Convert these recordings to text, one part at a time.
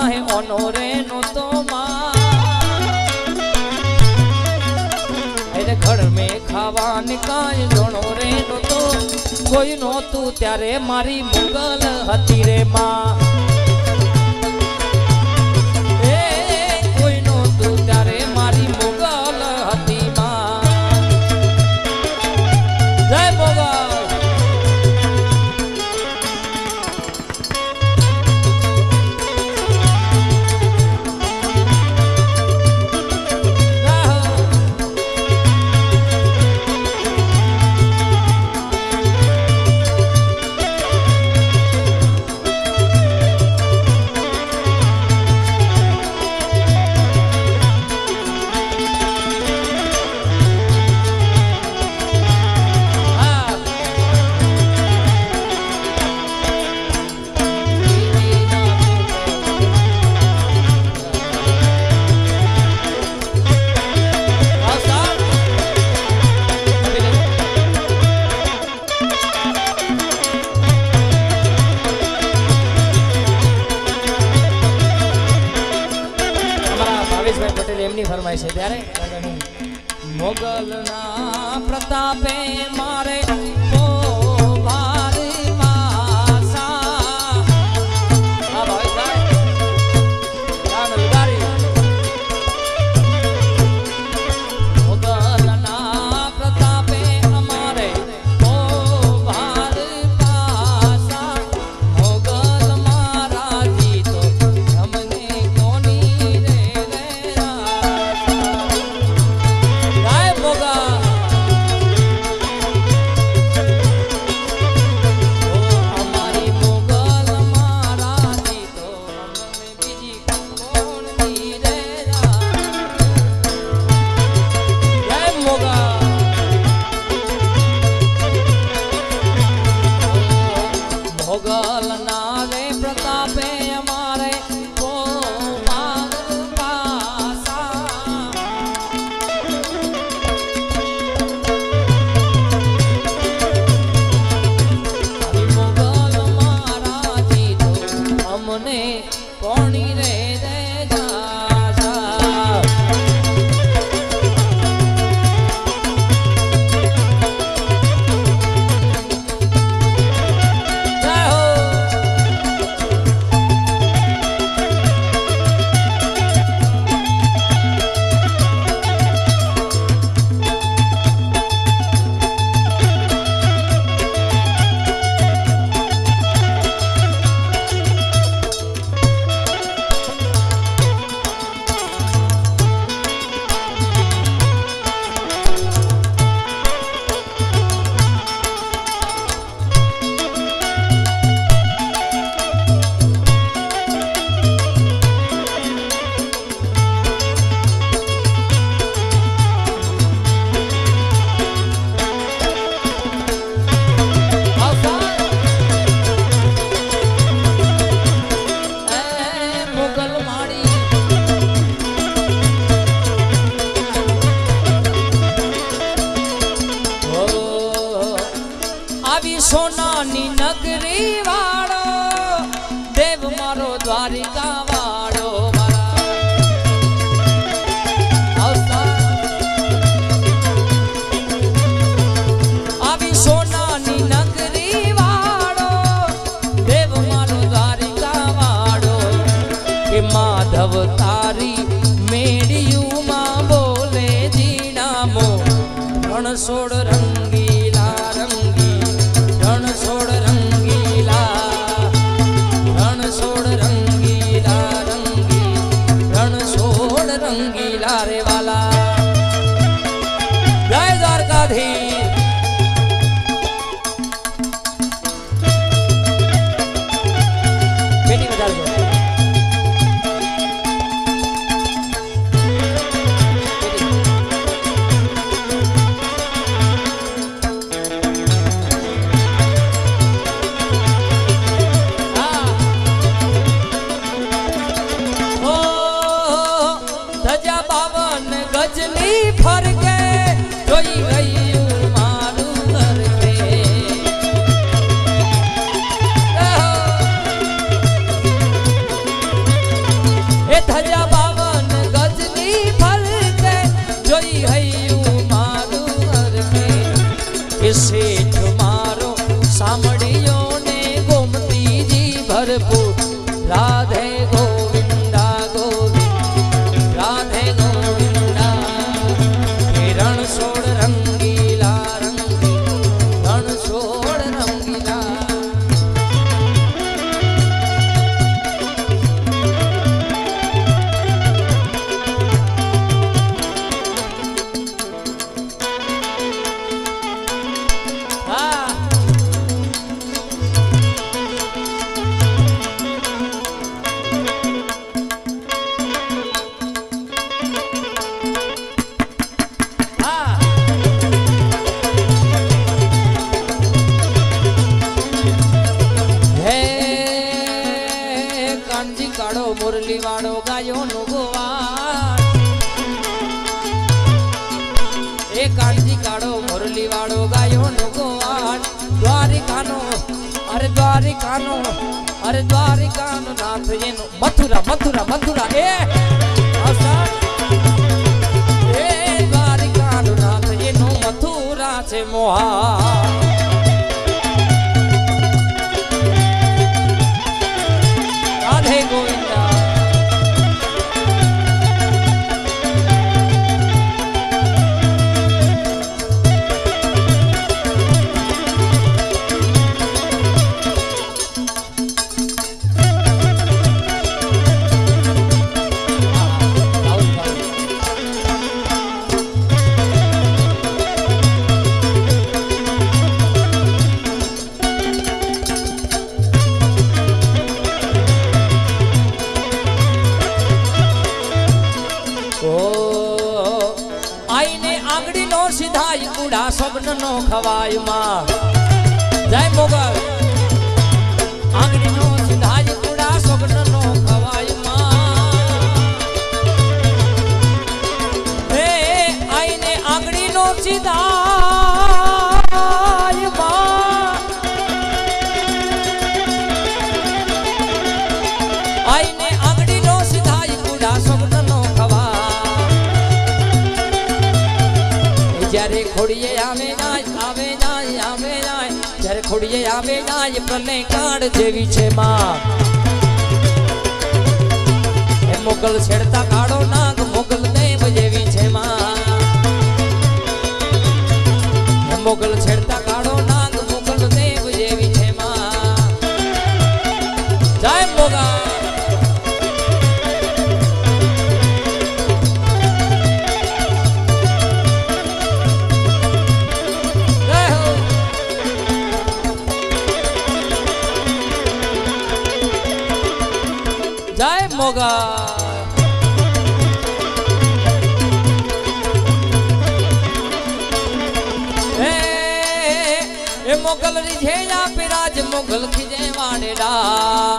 है ओनोरे नो तो माँ अरे घर में खावान काई जोनो रे नो तो कोई नो तू त्यारे मारी मुगल हती रे माँ कोई नो तू त्यारे मारी मुगल हती माँ जय मुगल ફરમાય છે ત્યારે મોગલના પ્રતાપે મારે સોનાની નગરી વાળો દેવ મારો દ્વારિકા વાળો આવી સોનાની નગરી વાળો દેવ મારો દ્વારિકા વાળો કે માધવ તારી મેળિયું માં બોલે જીણામો રણછોડ રંગીલા રણછોડ રંગીલા રે વાલા જય દ્વારકાધીશ બેટી વધારજો એ ધજા 52 ગજની ફરતે જોઈ હૈયું મારું હરકે કે શેઠ મારો સાંભળ્યો ને ગોમતીજી ભરપૂર રાધે ગોવિંદા ગોવિંદ રાધે ગોવિંદા હે રણછોડ રંગીલા રંગી રણછોડ રંગીલા મુરલી વાળો ગાયો નો ગોવાળ એ કાળજી કાળો મુરલી વાળો ગાયો નો ગોવાળ દ્વારિકાનો અરે દ્વારિકાનો નાથ એનો મથુરા મથુરા મથુરા એ દ્વારિકાનો નાથ એનો મથુરા છે મોહા રાધે ગોવિંદા સીધાય ઉડા સ્વપ્ન નો ખવાય માં જય મોગલ આંગળી નો સીધાય ઉડા સ્વપ્ન નો ખવાય માં હે આઈને આંગળી નો સીધાય માં આઈને આંગળી નો સીધાય ઉડા સ્વપ્ન નો ખવાય જ્યારે ખોડીએ આવે જાય જ્યારે ખોડીએ આવે જાય પ્રલય કાળ જેવી છે માં એ મોગલ છેડતા કાળો નાગ મોગલ દેવ જેવી છે માં એ મોગલ છેડતા કાળો નાગ મોગલ દેવ જેવી છે માં જય મોગલ જય મોગલ એ મોગલ રીઝે આપે રાજ મોગલ ખીજે વાડેડા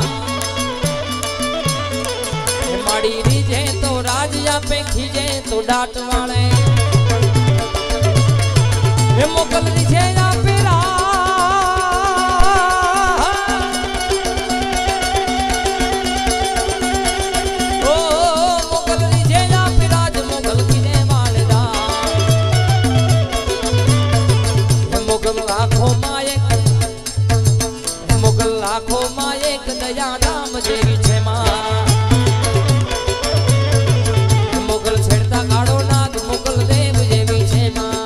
એ માડી રીઝે તો રાજ આપે ખીજે તો ડાટ વાળે એ મોગલ રીઝે આપે લાખો માં એક દયા નામ જેવી છે માં મોગલ છેડતા કાળો નાગ મોગલ દેવ જેવી છે માં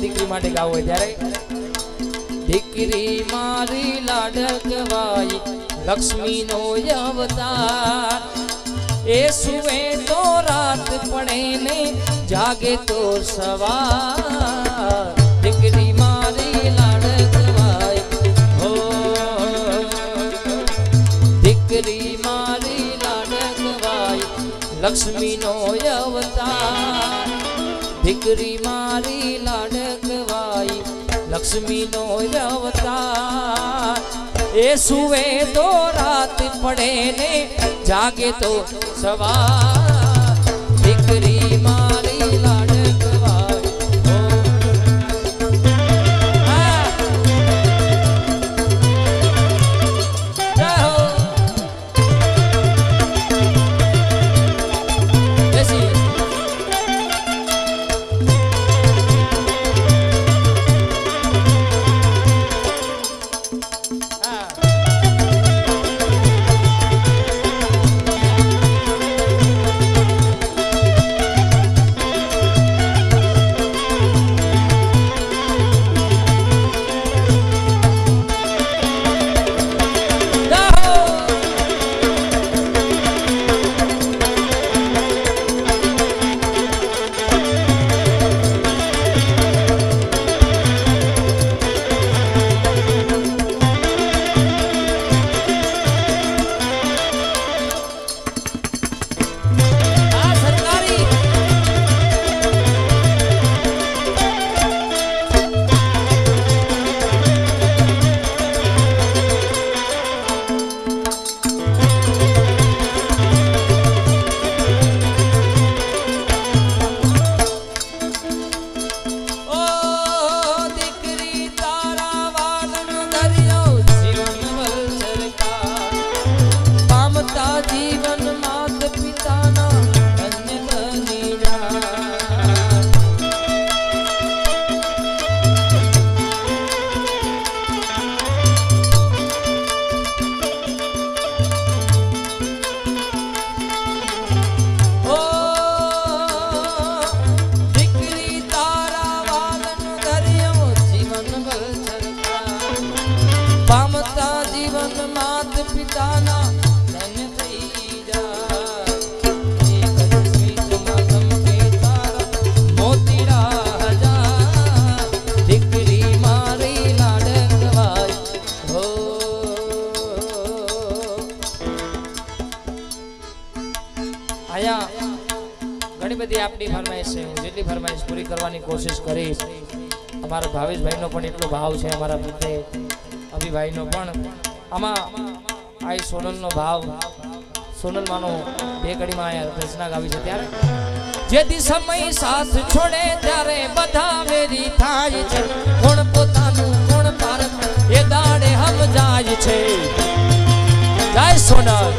દીકરી માટે ગાવું હોય ત્યારે દીકરી મારી લાડકવાઈ લક્ષ્મી નો અવતાર એ સુવે તો રાત પડે ને જાગે તો સવાર દીકરી મારી લાડકવાઈ હો દીકરી મારી લાડકવાઈ લક્ષ્મી નો અવતાર દીકરી મારી લાડકવાઈ લક્ષ્મી નો અવતાર એ સુવે તો રાત પડે ને જાગે તો સવાર દીકરી મારી લાડકવાઈ ઘણી બધી આપની ફરમાઈશ છે, હું જેટલી ફરમાઈશ પૂરી કરવાની કોશિશ કરીશ. અમારા ભાવેશભાઈનો પણ એટલો ભાવ છે અમારા પ્રત્યે, અભિભાઈનો પણ. આમાં આ સોનલનો ભાવ, સોનલમાંનો બે કડીમાં અહીંયા રચના ગાવી છે. ત્યારે જેથી સમય સાથ છોડે ત્યારે બધા વેરી થાય છે, કોણ પોતાનું કોણ ભારત એ દાડે સમજાય છે. જય સોનલ.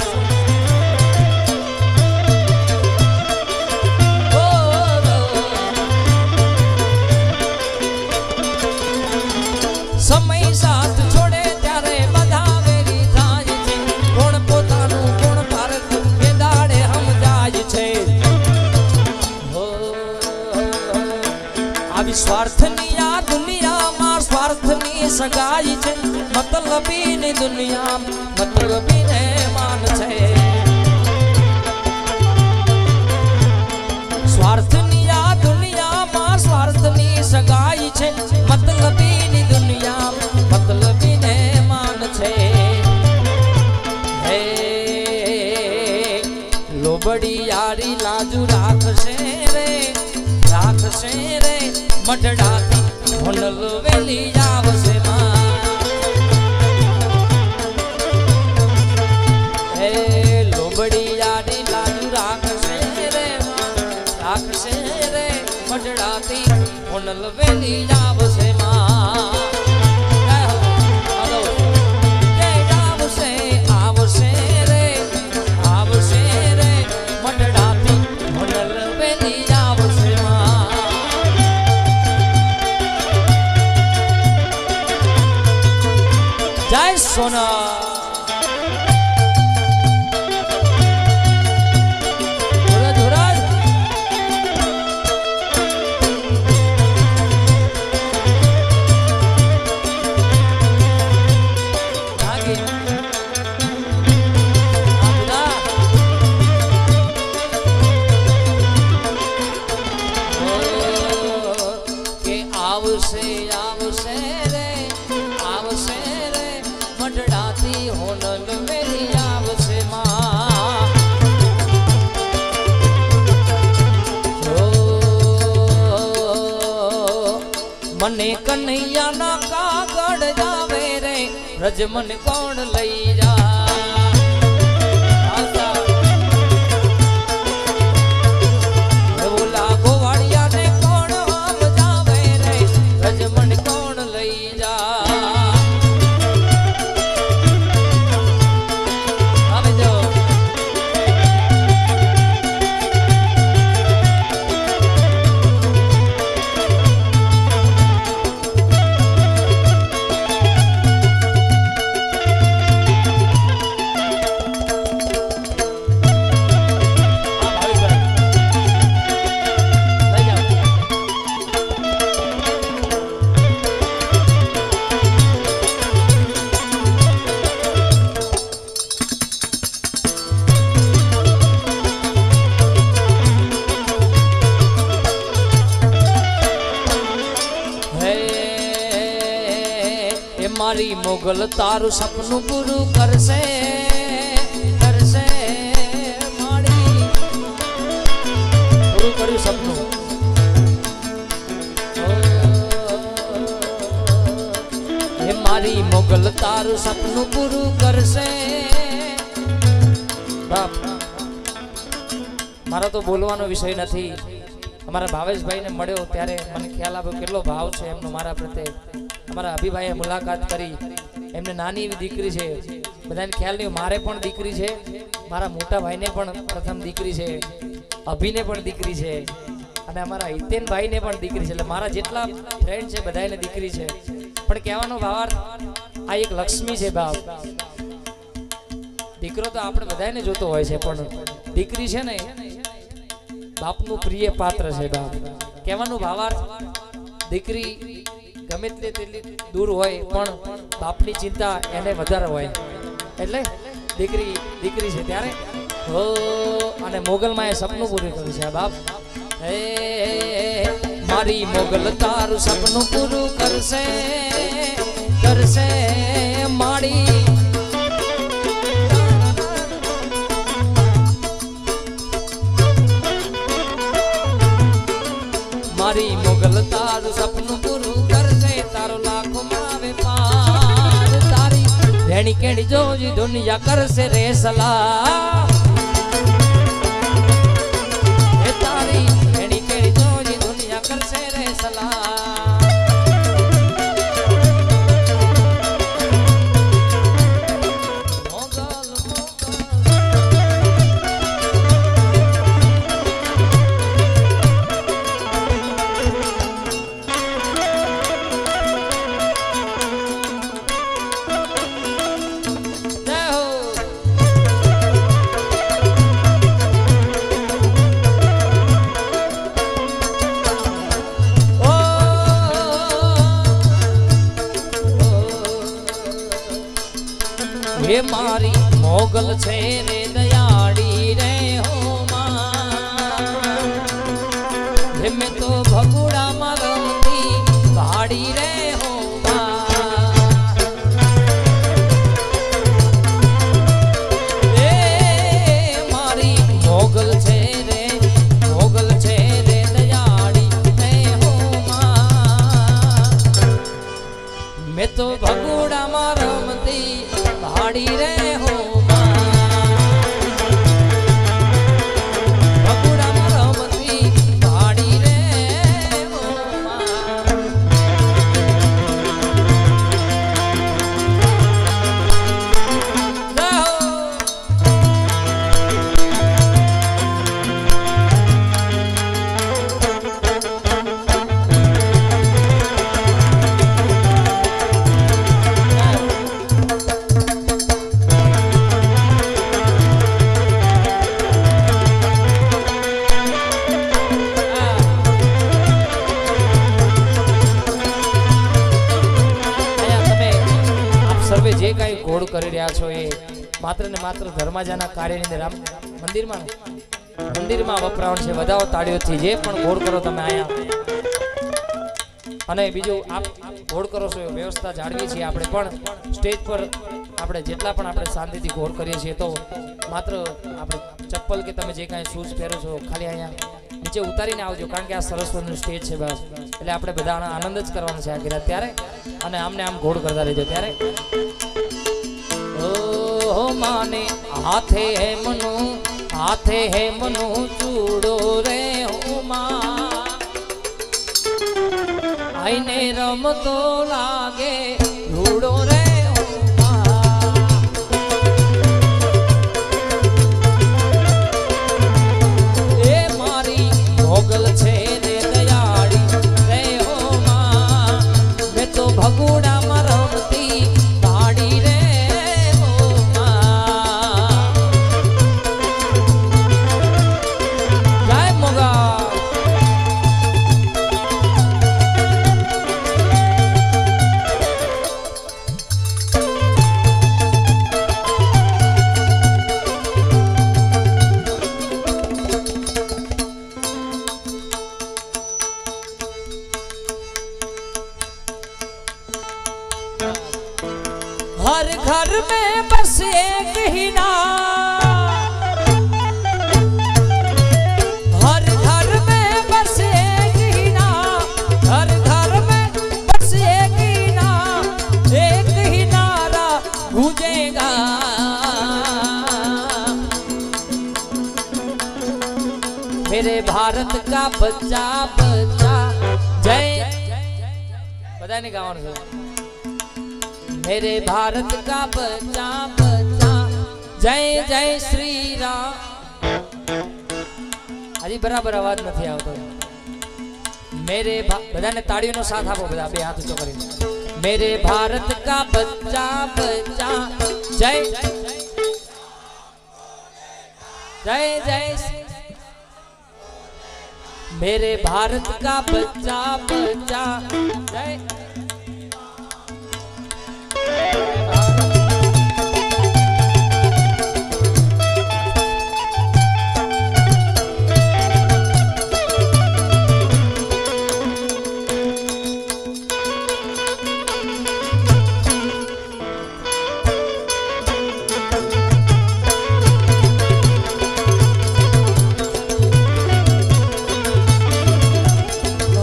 સમય સાથ છોડે ત્યારે બધા વેરી થાય છે, કોણ પોતાનું કોણ ભારત એ દાડે સમજાય છે. આવી સ્વાર્થની આ દુનિયામાં સ્વાર્થની સગાઈ છે, મતલબીની દુનિયા મતલબીને માન છે. સ્વાર્થની આ દુનિયામાં સ્વાર્થની સગાઈ છે, મતલબીની દુનિયા મતલબીને માન છે. હે લોબડી યારી લાજુ રાખશે રે, રાખશે રે મઢડાથી હોનલ વેલી આવશે માં. હે લોબડી યારી લાજુ રાખશે રે, રાખશે રે મઢડાથી હોનલ વેલી આવશે માં. આવશે રે, આવશે રે મઢડાથી હોનલ વેલી આવશે માં. જય સોના. મને કનૈયાના કાગળ જાવે રે રજ મને કોણ લઈ જા ઓલા ગોવાળિયાને કોણ આમ જાવે રે રજ મને કોણ લઈ જા હવે જો મારી મોગલ તારું સપનું પૂરું કરશે કરશે મારી પૂરું કર્યું સપનું હે મારી મોગલ તારું સપનું પૂરું કરશે બાપ મારા તો બોલવાનો વિષય નથી અમારા ભાવેશભાઈને મળ્યો ત્યારે મને ખ્યાલ આવ્યો કેટલો ભાવ છે એમનો મારા પ્રત્યે અમારા અભિભાઈએ મુલાકાત કરી એમને નાની એવી દીકરી છે બધાને ખ્યાલ નહીં મારે પણ દીકરી છે મારા મોટા ભાઈને પણ પ્રથમ દીકરી છે અભિને પણ દીકરી છે અને અમારા હિતેનભાઈને પણ દીકરી છે એટલે મારા જેટલા ફ્રેન્ડ છે બધાને દીકરી છે પણ કહેવાનો ભાવાર્થ આ એક લક્ષ્મી છે બાપ દીકરો તો આપણે બધાને જોતો હોય છે પણ દીકરી છે ને બાપનું પ્રિય પાત્ર છે બાપ કહેવાનો ભાવાર્થ દીકરી ગમે તેટલી દૂર હોય પણ બાપની ચિંતા એને વધારે હોય એટલે દીકરી છે ત્યારે હો અને મોગલમાં એ સપનું પૂરું કર્યું છે બાપ હે મારી મોગલ તારું સપનું પૂરું કરશે કરશે મારી મારી મોગલ તારું સપનું પૂરું કરશે તારો લાખો માવે પાર તારી ભેણી કેણી જોજી દુનિયા કરશે રે સલાહ એ તારી ભેણી કેણી જોજી દુનિયા કરશે રે સલાહ હે મારી મોગલ છે રે દયાળી રે હો માં હે મેં તો ભગુડામાં રમતી વાડી રે હો એ મારી મોગલ છે રે દયાળી રે હો માં મેં તો ભગુડામાં રમતી વાડી રે હો ભગુડામાં રમતી વાડી રે હો જે કાંઈ ઘોડ કરી રહ્યા છો એ માત્ર ને માત્ર ધર્માજાના કાર્યની અંદર મંદિરમાં વપરાણ છે વધાવો તાળીઓથી જે પણ ઘોડ કરો તમે આયા અને બીજું આપ ઘોડ કરો છો એ વ્યવસ્થા જાળવીએ છીએ આપણે પણ સ્ટેજ પર આપણે જેટલા પણ આપણે શાંતિથી ઘોડ કરીએ છીએ તો માત્ર આપણે ચપ્પલ કે તમે જે કાંઈ શૂઝ પહેરો છો ખાલી અહીંયા નીચે ઉતારીને આવજો કારણ કે આ સરસ્વતીનું સ્ટેજ છે બસ એટલે આપણે બધા આનંદ જ કરવાનો છે આ ગીત ત્યારે અને આમને આમ ઘોડ કરતા રહેજો ત્યારે ઓ માને હાથે હે મનો ચૂડો રે હો માં આઈને રમતો લાગે રૂડો રે હો માં એ મારી ભોગલ છે રે દયાળી રે હો માં મેં તો ભગુડામાં રમતી ગાડી રે હો માં જય મોગા हर घर में बस एक ही नाम हर घर में बस एक ही नाम हर घर में बस एक ही नाम एक ही नारा गूंजेगा मेरे भारत का बच्चा बच्चा जय पता नहीं गाँव से मेरे भारत का बच्चा बच्चा जय जय श्री राम हजी बराबर आवाज नहीं आवतो मेरे बधाने ताड़ीओनो साथ आपो बधा बे हाथ ऊंचो करीने मेरे भारत का बच्चा बच्चा जय जय जय मेरे भारत का बच्चा बच्चा जय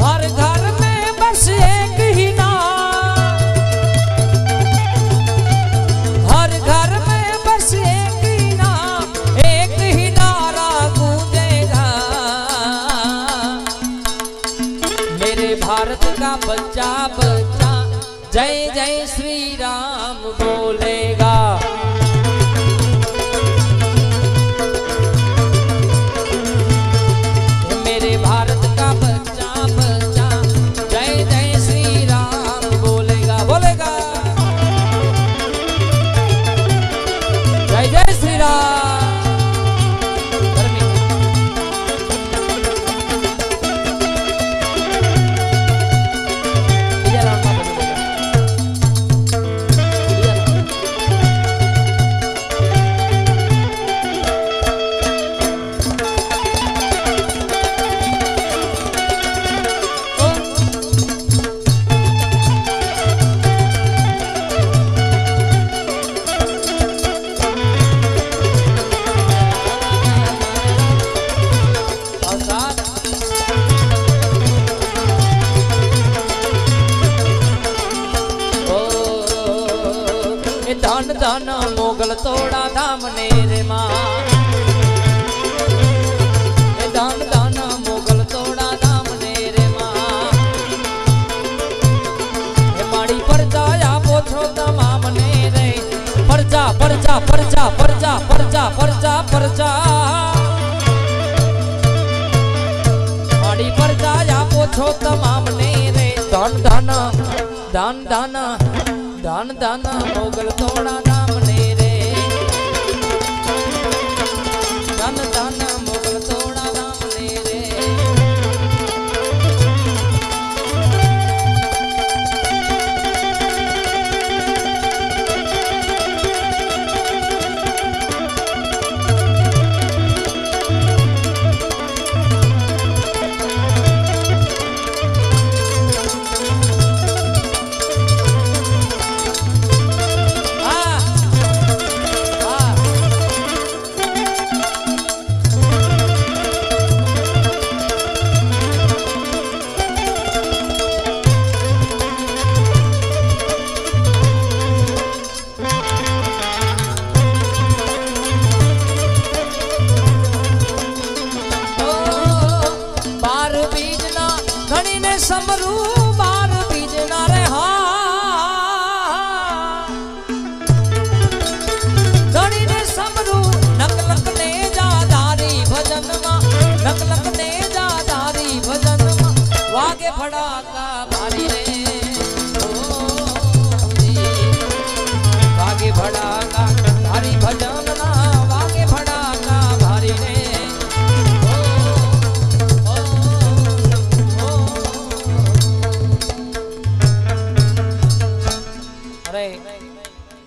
हर घर में बस एक ही नाम हर घर में बस एक ही नाम एक ही नारा गूंजेगा मेरे भारत का बच्चा बच्चा जय जय श्री राम बोलेगा मेरे भारत का बच्चा बच्चा जय जय श्री राम बोलेगा बोलेगा जय जय श्री राम धन धन मोगल तोड़ा धाम ने रे माँ धन धन मोगल तोड़ा धाम ने रे माँ माड़ी परजा आपो छो तमाम ने रे परजा परजा परजा परजा परजा परजा परजा माड़ी परजा आपो छो तमाम ने रे धन धन धन धन धन धन मोगल तोड़ा धाम ने रे धन धन मोगल तोड़ा धाम ने रे વાગે ફડાક